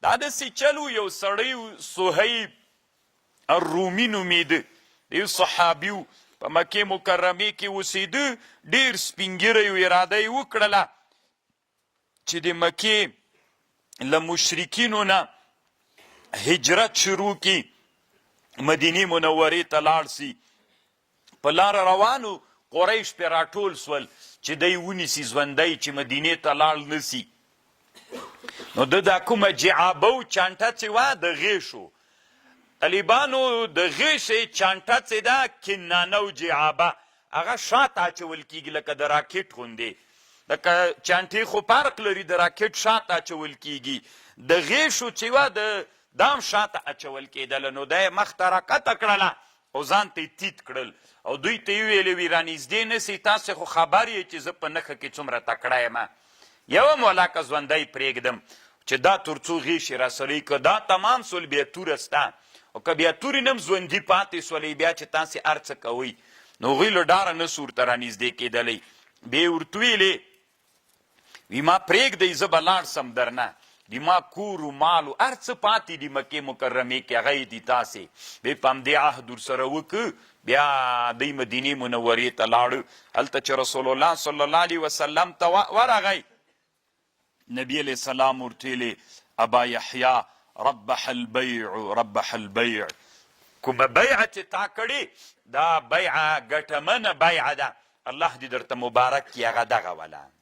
دا داسې چل و یو سړی صهیب الرومي نومېده یو صحابي و په مکې مکرمې کې اوسېده ډېر سپین ږیری و اراده یې وکړله چې د مکې له مشرکینو نه هجرت شروع کی مدینې منورې ته لاړ سي په لاره روانو قریش پې راټول سول چې دی ونیسي ژوندی چې مدینې ته لاړ نسي نو ده دا کومه جعابه و چانټه چې وه د غیشو طالبانو د غیشې چانټه چې ده کنانه و جعابه هغه شاته اچول کېږي لکه د راکټ غوندې لکه چانټې خو فرق لري د راکټ شاته اچول کېږي د غیشو چې وه د دام شاته اچول کېدله نو دی مخ ته راکته کړله او ځان ته یې تیت کړل او دوی ته یې ویلې وي رانږدې نسئ تاسې خو خبر یې چې زه په نښه کې څومره تکړه یم یو هم ولاکه ژوندی پرېږدم چې دا تر څو غیشې راسره که دا تمام سول بیا توره سته او که بیا تورې نه هم ژوندي پاتې سولې بیا چې تاسې هر څه کوئ نو هغوی له ډاره نسو ورته رانږدې کېدلی بیا یې ورته ویلې وی ما پرېږدئ زه به لاړ سم درنه د ما کور و مال و هر څه پاتې دي مکې مکرمې کې هغه یې دي تاسې بیا په همدې عهد ورسره وکړه بیا دی مدینې منورې ته لاړه هلته چې رسول الله صلی الله علیه وسلم ته ورغی نبی علیه السلام ورته ویلې ابا یحیی ربح البیع ربح البیع کومه بیعه چې تا کړې دا بیعه ګټمنه بیعه ده الله دې درته مبارک کړي هغه دغه وله